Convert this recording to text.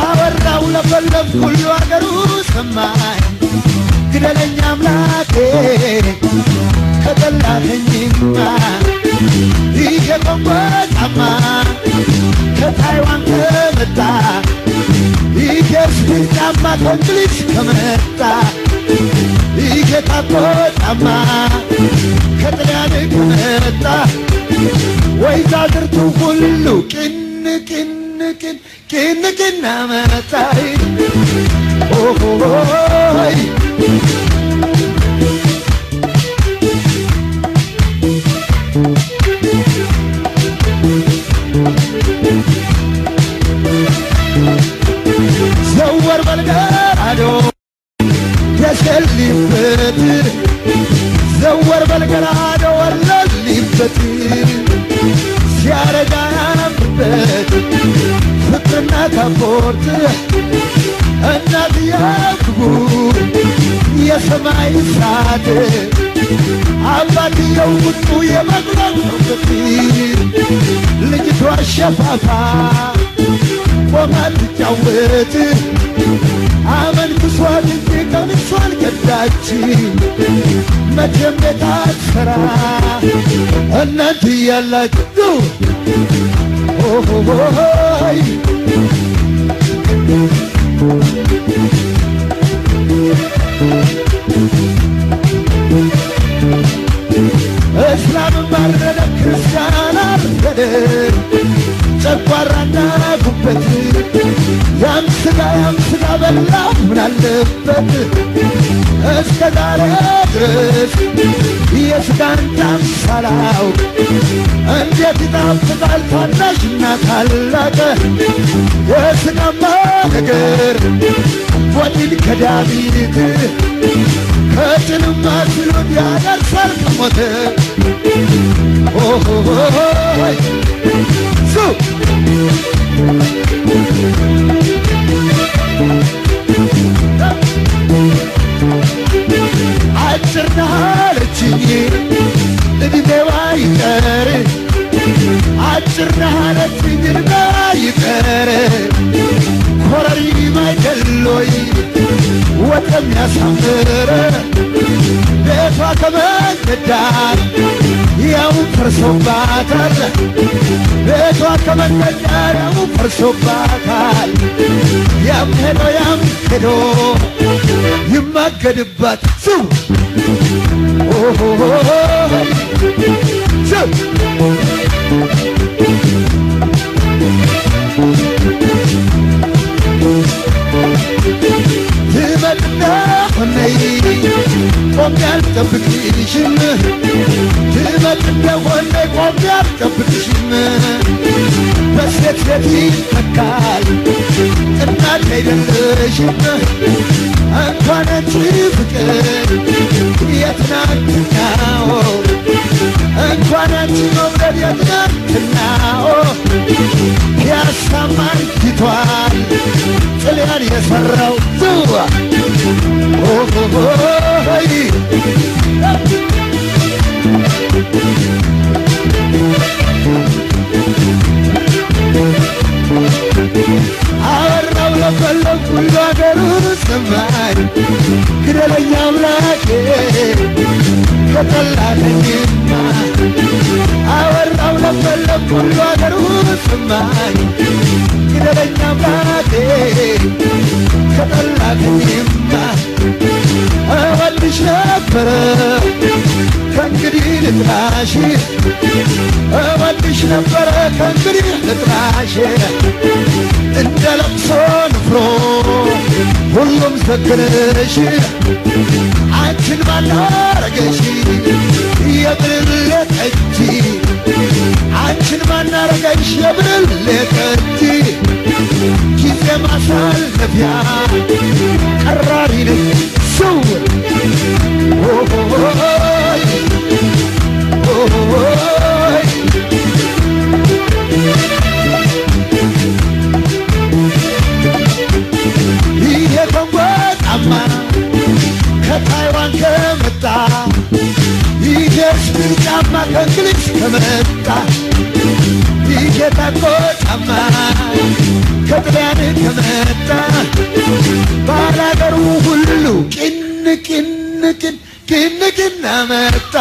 አወራው ለፈለፍ ሁሉ አገሩ ሰማኝ ግደለኛ አምላኬ ከጠላተኝማ ይሄ ቆንቆጣማ ከታይዋን ከመጣ ይሄ ስልጣማ ከእንግሊዝ ከመጣ ይሄ ታቆጣማ ከጥልያን ከመጣ ወይዛዝርቱ ሁሉ ቅን አመጣይ ኦሆይ ዘወር በልገራዶ የሸሊበት ዘወር በልገራዶ ወለሊበት ሲያረጋበት ፍቅርና ካፖርት እናት ያክቡ የሰማይ ሳት አባትየው ቁጡ የመቅረብ ልጅቷ ሸፋፋ ቆማ ትጫወት አመን ክሷት እንጂ ቀንሷን ገዳች መቼም ቤት አትሰራ እናንት ያላችሁ ኦሆይ እስላም ባረደ ክርስቲያን አረደ ጨጓራና ጉበት ያም ስጋ በላ ምናለበት እስከ ዛሬ ድረስ የስጋን ጣም ሳላውቅ እንዴት ይጣፍጣል ታናሽና ታላቅ የስጋማ ነገር ወዲን ከዳቢት ከጭንማ ሲሉት ያደርሳል ከሞት ኦሆይ ሱ አጭር ነህ አለችኝ እድሜዋ ይቀር አጭር ነህ አለችኝ እድሜዋ ይቀር ኮረሪማ አይደሎይ ወጥም ያሳምር ቤቷ ከመንገድ ዳር ያው ፈርሶባታል ቤቷ ከመንገድ ዳር ያው ፈርሶባታል ያም ሄዶ ይማገድባት ሱ ኦሆይ ሱ ትመጥና ሆነይ ቆሜ አልጠብቅሽም ትመጥና ሆነይ ቆሜ አልጠብቅሽም በሴት ቤት ይተካል እናት አይደለሽም እንኳን አንቺ ፍቅር የትናንትናው እንኳን አንቺ መውደድ የትናንትናው ያሳማን ፊቷል ጥልያን የሰራው ዝዋ ኦሆይ አወራው ለፈለግ ሁሉ አገሩ ሰማኝ ግደለኛ አምላኬ ከጠላተኝማ አወራው ለፈለግ ሁሉ አገሩ ሰማኝ ግደለኛ አምላኬ ከጠላተኝማ እወድሽ ነበረ ከእንግዲህ ልጥላሽ እወድሽ ነበረ ከእንግዲህ ልጥላሽ እንደ ለቅሶ ንፍሮ ሁሉም ዘግነሽ አንቺን ማናረገሽ የብርሌ ጠጅ አንቺን ማናረገሽ የብርሌ ጠጅ ጊዜ ማሳለፊያ ቀራሪ ነሽ ሰው ኦሆይ ኦሆይ ይሄ ቆንቆጣማ ከታይዋን ከመጣ ይሄ ጫማ ከእንግሊዝ ከመጣ ይጌታኮ ጫማ ከጥልያን ከመጣ ባላገሩ ሁሉ ቅን ቅን ቅን ቅን ቅን አመጣ